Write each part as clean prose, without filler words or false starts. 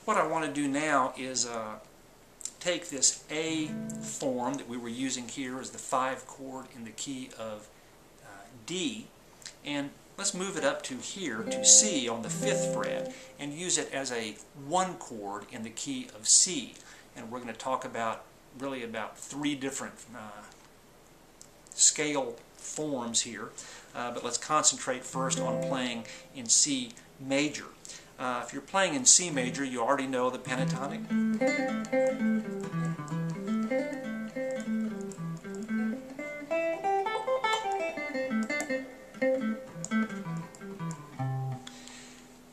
what I want to do now is take this A form that we were using here as the 5 chord in the key of D, and let's move it up to here to C on the 5th fret and use it as a 1 chord in the key of C. And we're going to talk about really about 3 different scale forms here, but let's concentrate first on playing in C major. If you're playing in C major, you already know the pentatonic.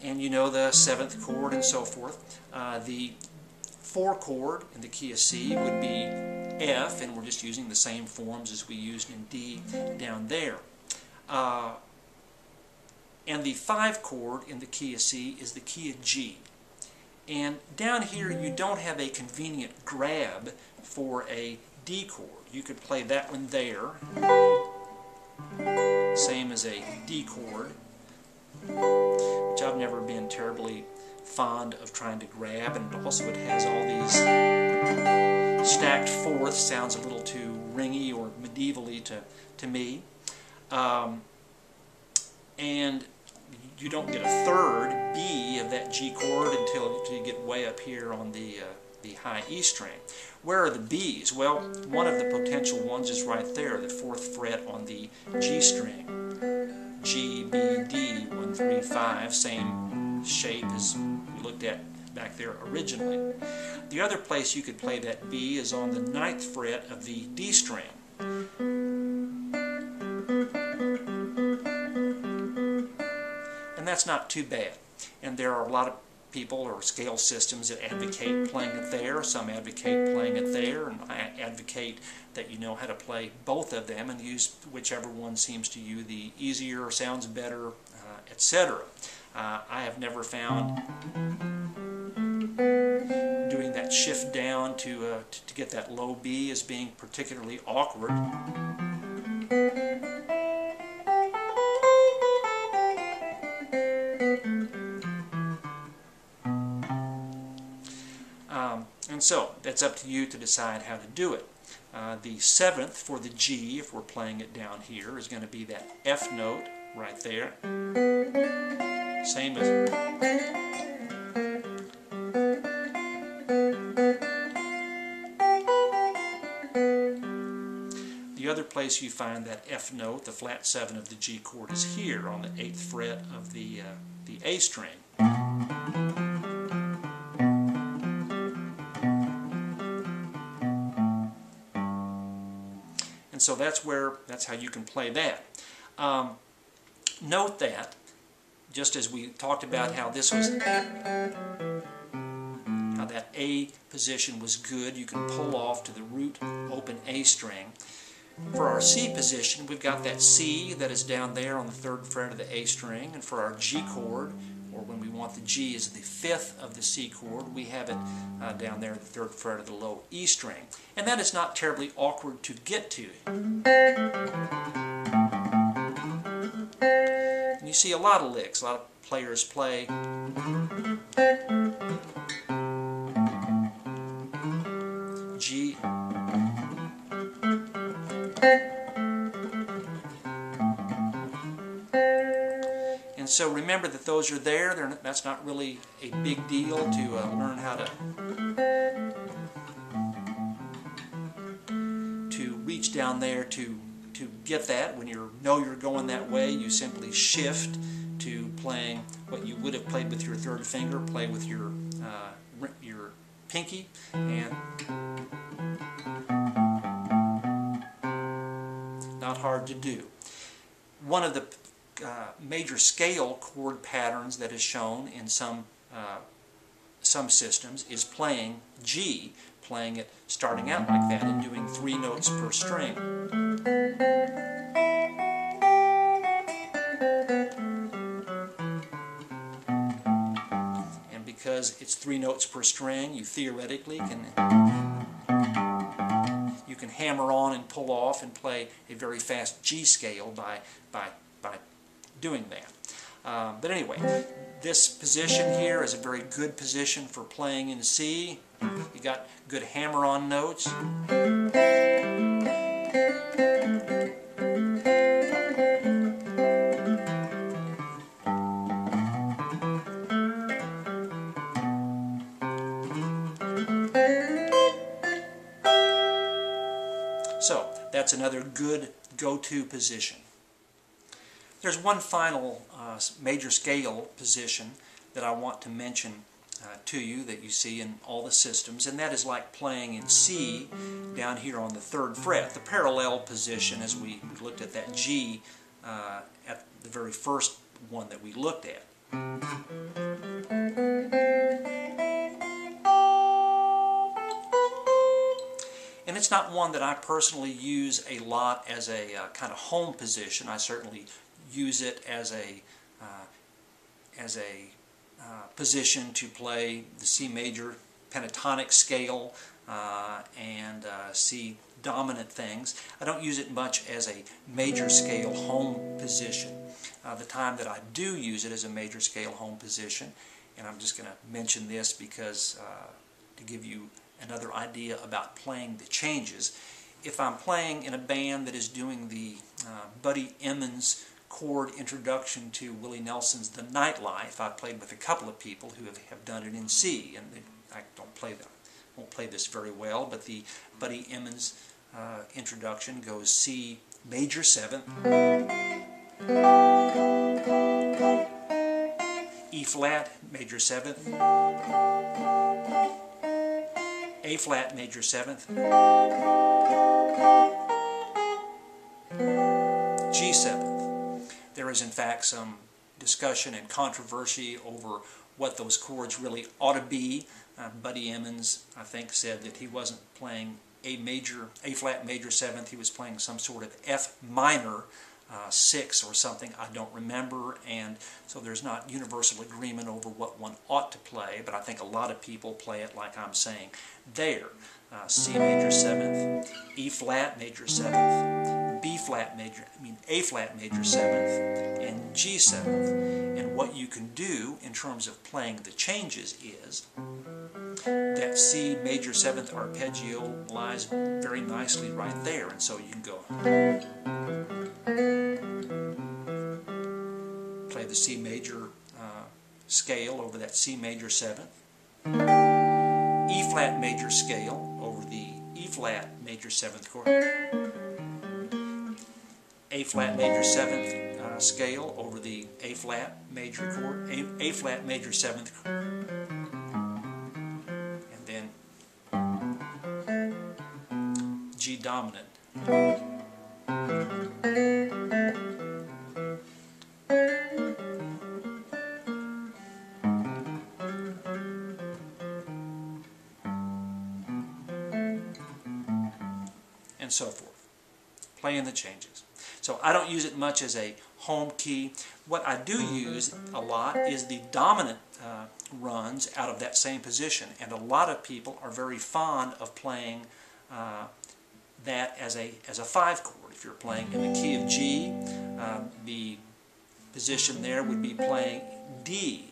And you know the 7th chord and so forth. The 4 chord in the key of C would be F, and we're just using the same forms as we used in D down there. And the 5 chord in the key of C is the key of G. And down here you don't have a convenient grab for a D chord. You could play that one there, same as a D chord, which I've never been terribly fond of trying to grab, and also it has all these stacked fourths. Sounds a little too ringy or medievally to me. And you don't get a 3rd B of that G chord until you get way up here on the high E string. Where are the B's? Well, one of the potential ones is right there, the 4th fret on the G string. G, B, D, 1, 3, 5, same shape as we looked at back there originally. The other place you could play that B is on the 9th fret of the D string. And that's not too bad. And there are a lot of people or scale systems that advocate playing it there. Some advocate playing it there, and I advocate that you know how to play both of them and use whichever one seems to you the easier or sounds better, etc. I have never found doing that shift down to get that low B as being particularly awkward. And so, that's up to you to decide how to do it. The 7th for the G, if we're playing it down here, is going to be that F note right there. Same as... The other place you find that F note, the flat 7 of the G chord, is here on the 8th fret of the A string. And so that's how you can play that. Note that, just as we talked about how this was, how that A position was good, you can pull off to the root open A string. For our C position, we've got that C that is down there on the 3rd fret of the A string, and for our G chord, or when we want the G is the 5th of the C chord, we have it down there at the 3rd fret of the low E string. And that is not terribly awkward to get to. And you see a lot of licks, a lot of players play G, and so remember that those are there. That's not really a big deal to learn how to reach down there to get that. When you know you're going that way, you simply shift to playing what you would have played with your 3rd finger, play with your pinky, and not hard to do. One of the major scale chord patterns that is shown in some systems is playing G, playing it starting out like that and doing 3 notes per string. And because it's 3 notes per string, you theoretically can hammer on and pull off and play a very fast G scale by doing that. But anyway, This position here is a very good position for playing in C. You got good hammer-on notes. So that's another good go-to position. There's one final major scale position that I want to mention to you that you see in all the systems, and that is like playing in C down here on the 3rd fret, the parallel position as we looked at that G at the very first one that we looked at. And it's not one that I personally use a lot as a kind of home position. I certainly use it as a position to play the C major pentatonic scale and C dominant things. I don't use it much as a major scale home position. The time that I do use it as a major scale home position, and I'm just going to mention this because to give you another idea about playing the changes. If I'm playing in a band that is doing the Buddy Emmons chord introduction to Willie Nelson's The Nightlife, I've played with a couple of people who have done it in C, and I won't play this very well, but the Buddy Emmons introduction goes C major 7th, E flat major 7th, A flat major 7th, G 7th. There is in fact some discussion and controversy over what those chords really ought to be. Buddy Emmons, I think, said that he wasn't playing A flat major 7th, he was playing some sort of F minor 6 or something, I don't remember, and so there's not universal agreement over what one ought to play, but I think a lot of people play it like I'm saying there. C major 7th, E flat major 7th, A flat major 7th, and G 7th. And what you can do in terms of playing the changes is that C major 7th arpeggio lies very nicely right there, and so you can go play the C major scale over that C major 7th, E flat major scale over the E flat major 7th chord, A flat major 7th scale over the A flat major chord, A flat major 7th, and then G dominant. And so forth, playing the changes. So I don't use it much as a home key. What I do use a lot is the dominant runs out of that same position, and a lot of people are very fond of playing that as a 5 chord. If you're playing in the key of G, the position there would be playing D.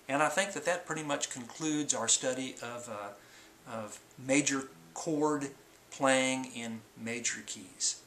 And I think that that pretty much concludes our study of major chord playing in major keys.